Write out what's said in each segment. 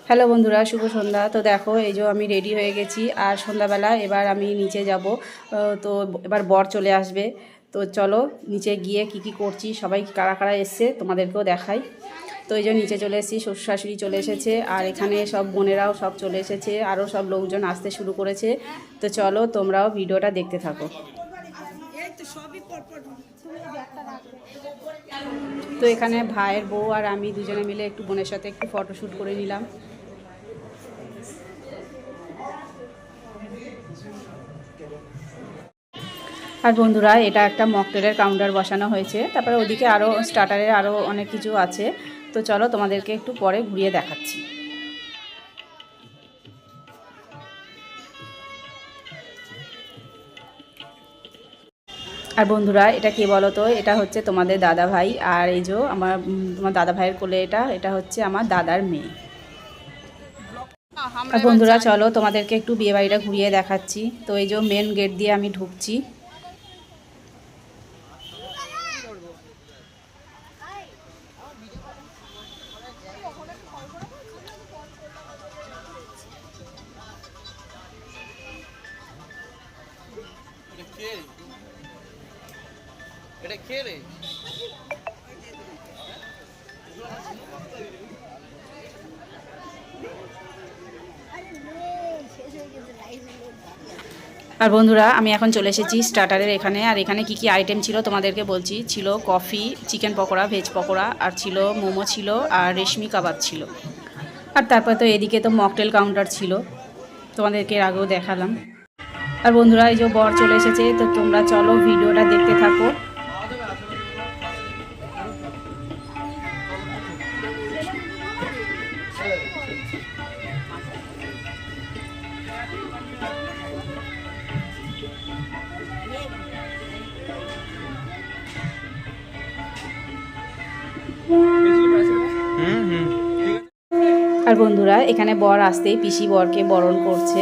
Hello বন্ধুরা, শুভ সন্ধ্যা। তো দেখো, এই যে আমি রেডি হয়ে গেছি আর সন্ধ্যাবেলা এবার আমি নিচে যাব। তো এবার বর চলে আসবে। তো চলো নিচে গিয়ে কি করছি, সবাই কারা কারা এসছে তোমাদেরকেও দেখাই। তো এই যে নিচে চলে এসেছি, শ্বশুর শাশুড়ি চলে এসেছে আর এখানে সব বোনেরাও সব চলে এসেছে, আরও সব লোকজন আসতে শুরু করেছে। তো চলো তোমরাও ভিডিওটা দেখতে থাকো। তো এখানে ভাইয়ের বউ আর আমি দুজনে মিলে একটু বোনের সাথে একটু ফটোশ্যুট করে নিলাম। আর বন্ধুরা, এটা একটা মকটেলের কাউন্টার বসানো হয়েছে, তারপরে ওদিকে আরও স্টার্টারের আরও অনেক কিছু আছে। তো চলো তোমাদেরকে একটু পরে ঘুরিয়ে দেখাচ্ছি। আর বন্ধুরা, এটা কে বলো তো? এটা হচ্ছে তোমাদের দাদা ভাই। আর এই যে তোমার দাদা ভাইয়ের কোলে এটা হচ্ছে আমার দাদার মেয়ে। আর বন্ধুরা চলো তোমাদেরকে একটু বিয়ে বাড়িটা ঘুরিয়ে দেখাচ্ছি। তো এই যে মেন গেট দিয়ে আমি ঢুকছি। এটা কে রে? আর বন্ধুরা, আমি এখন চলে এসেছি স্টার্টারের এখানে। আর এখানে কি আইটেম ছিল তোমাদেরকে বলছি। ছিল coffee, chicken pakora, veg pakora, আর ছিল মোমো ছিল, আর রেশমি কাবাব ছিল। আর তারপর তো এদিকে তো মকটেল কাউন্টার ছিল, তোমাদেরকে এর আগেও দেখালাম। আর বন্ধুরা, এই যে বর চলে এসেছে। তো তোমরা চলো ভিডিওটা দেখতে থাকো। আর বন্ধুরা, এখানে বর আসতেই পিসি বরকে বরণ করছে।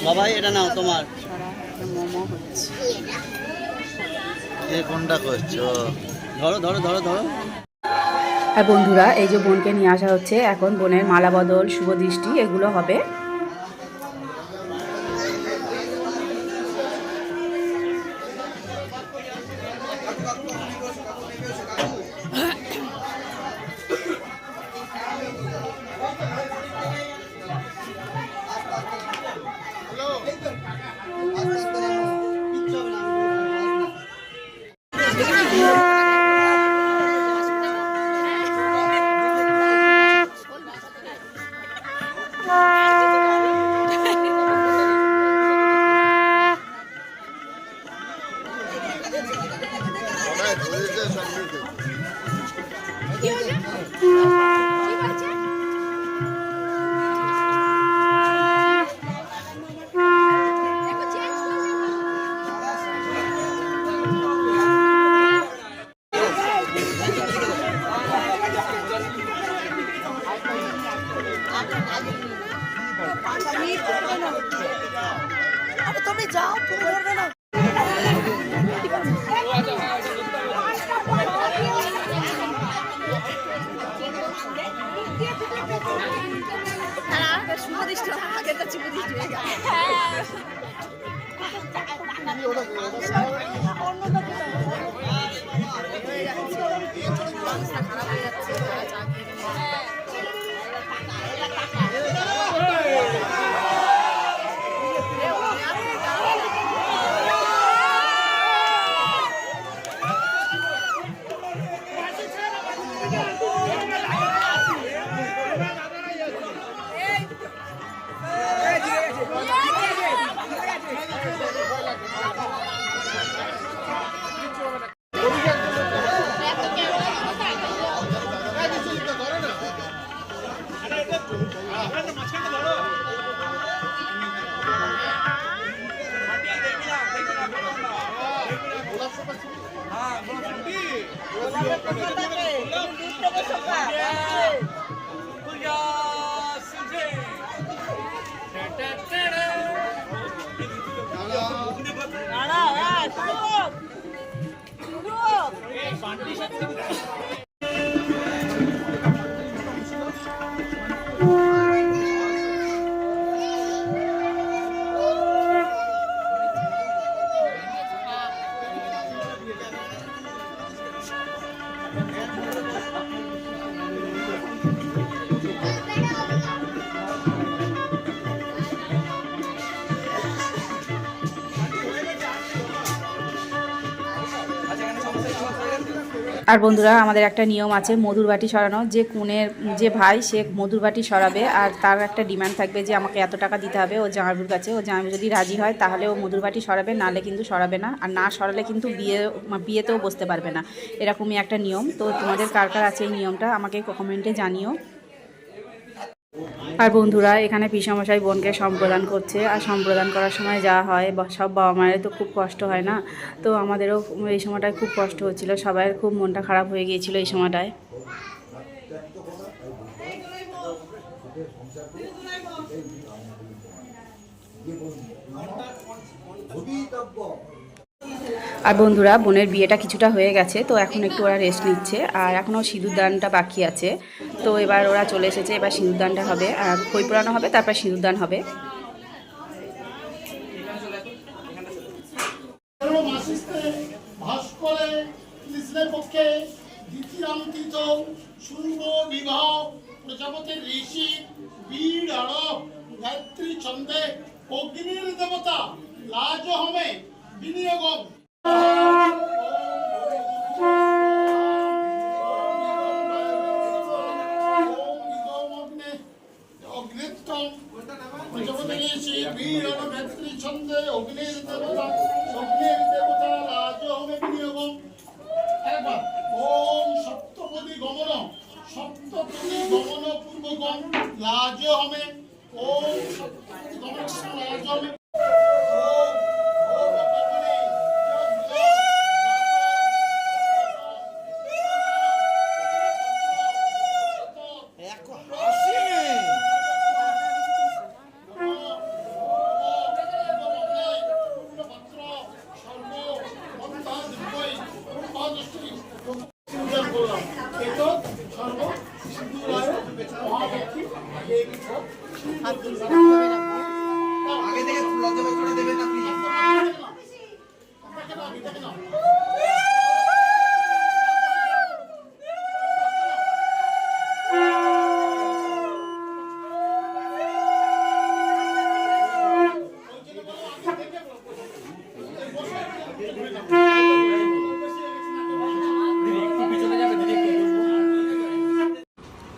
বাবা এটা নাও তোমার। মোমো হচ্ছে। কোনটা করছো? ধরো ধরো ধরো ধরো। আর বন্ধুরা, এই যে বোনকে নিয়ে আসা হচ্ছে। এখন বোনের মালা বদল, শুভ দৃষ্টি এগুলো হবে। তুমি যাও, তুমি করবে না। সুদৃষ্টি আগে তো সুদৃষ্টি হয়ে গেল। খারাপ হয়ে যাচ্ছে। আর বন্ধুরা আমাদের একটা নিয়ম আছে মধুর বাটি সরানো, যে কনের যে ভাই সে মধুর বাটি সরাবে আর তার একটা ডিমান্ড থাকবে যে আমাকে এত টাকা দিতে হবে ও জামাইবাবুর কাছে। ও জামাইবাবু যদি রাজি হয় তাহলে ও মধুর বাটি সরাবে, নাহলে কিন্তু সরাবে না। আর না সরালে কিন্তু বিয়েতেও বসতে পারবে না, এরকমই একটা নিয়ম। তো তোমাদের কার কার আছে এই নিয়মটা আমাকে কমেন্টে জানিও। আর বন্ধুরা এখানে পিসামশাই বোনকে সম্প্রদান করছে, আর সম্প্রদান করার সময় যা হয় সব বাবা মায়ের তো খুব কষ্ট হয় না, তো আমাদেরও এই সময়টায় খুব কষ্ট হচ্ছিল, সবাই খুব মনটা খারাপ হয়ে গিয়েছিল এই সময়টায়। আর বন্ধুরা বোনের বিয়েটা কিছুটা হয়ে গেছে, তো এখন একটু ওরা রেস্ট নিচ্ছে, আর এখনও সিঁদুরদানটা বাকি আছে। তো এবার ওরা চলে এসেছে, এবার সিঁদুরদানটা হবে, আর খই পোড়ানো হবে, তারপর সিঁদুরদান হবে।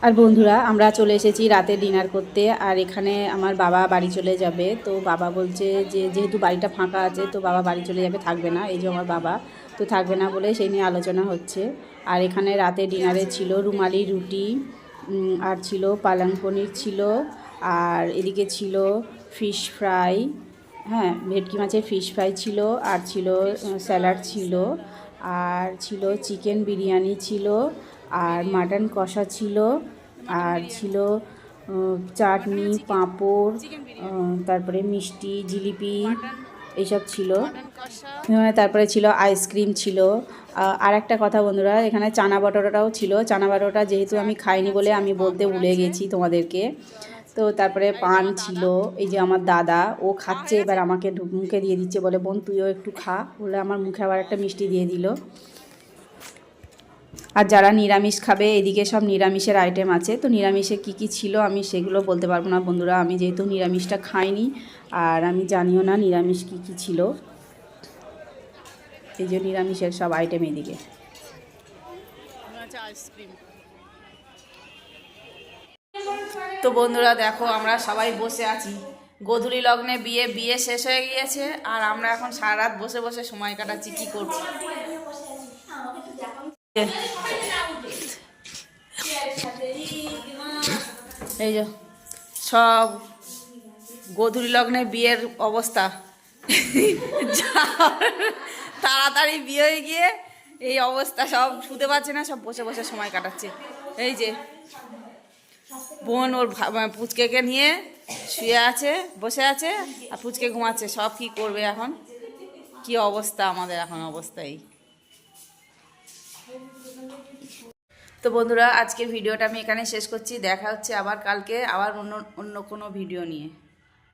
আর বন্ধুরা আমরা চলে এসেছি রাতে ডিনার করতে, আর এখানে আমার বাবা বাড়ি চলে যাবে। তো বাবা বলছে যে যেহেতু বাড়িটা ফাঁকা আছে তো বাবা বাড়ি চলে যাবে, থাকবে না। এই যে আমার বাবা তো থাকবে না বলে সেই নিয়ে আলোচনা হচ্ছে। আর এখানে রাতে ডিনারে ছিল রুমালি রুটি, আর ছিল পালং পনির ছিল, আর এদিকে ছিল ফিশ ফ্রাই, হ্যাঁ ভেটকি মাছের ফিশ ফ্রাই ছিল, আর ছিল স্যালাড ছিল, আর ছিল চিকেন বিরিয়ানি ছিল, আর মাটন কষা ছিল, আর ছিল চাটনি পাঁপড়, তারপরে মিষ্টি জিলিপি এইসব ছিল। তারপরে ছিল আইসক্রিম ছিল। আর একটা কথা বন্ধুরা, এখানে চানা বাটোরাটাও ছিল। চানা বাটোরা যেহেতু আমি খাইনি বলে আমি বলতে ভুলে গেছি তোমাদেরকে। তো তারপরে পান ছিল, এই যে আমার দাদা ও খাচ্ছে, এবার আমাকে মুখে দিয়ে দিচ্ছে, বলে বোন তুইও একটু খা, বলে আমার মুখে আবার একটা মিষ্টি দিয়ে দিল। আর যারা নিরামিষ খাবে এদিকে সব নিরামিষের আইটেম আছে। তো নিরামিষে কি কি ছিল আমি সেগুলো বলতে পারবো না বন্ধুরা, আমি যেহেতু নিরামিষটা খাইনি আর আমি জানিও না নিরামিষ কি কি ছিল। এই যে নিরামিষের সব আইটেম এদিকে। তো বন্ধুরা দেখো আমরা সবাই বসে আছি, গোধূলি লগ্নে বিয়ে শেষ হয়ে গিয়েছে, আর আমরা এখন সারা রাত বসে বসে সময় কাটাচ্ছি। কি করছি এই যে সব গোধূলি লগ্নে বিয়ের অবস্থা তাড়াতাড়ি বিয়ে হয়ে গিয়ে এই অবস্থা, সব শুতে পারছে না, সব বসে বসে সময় কাটাচ্ছে। এই যে বোন ওর পুচকেকে নিয়ে শুয়ে আছে, বসে আছে, আর পুচকে ঘুমাচ্ছে। সব কি করবে এখন, কি অবস্থা আমাদের এখন অবস্থায়। তো বন্ধুরা, আজকের ভিডিওটা আমি এখানে শেষ করছি। দেখা হচ্ছে আবার কালকে, আবার অন্য কোনো ভিডিও নিয়ে।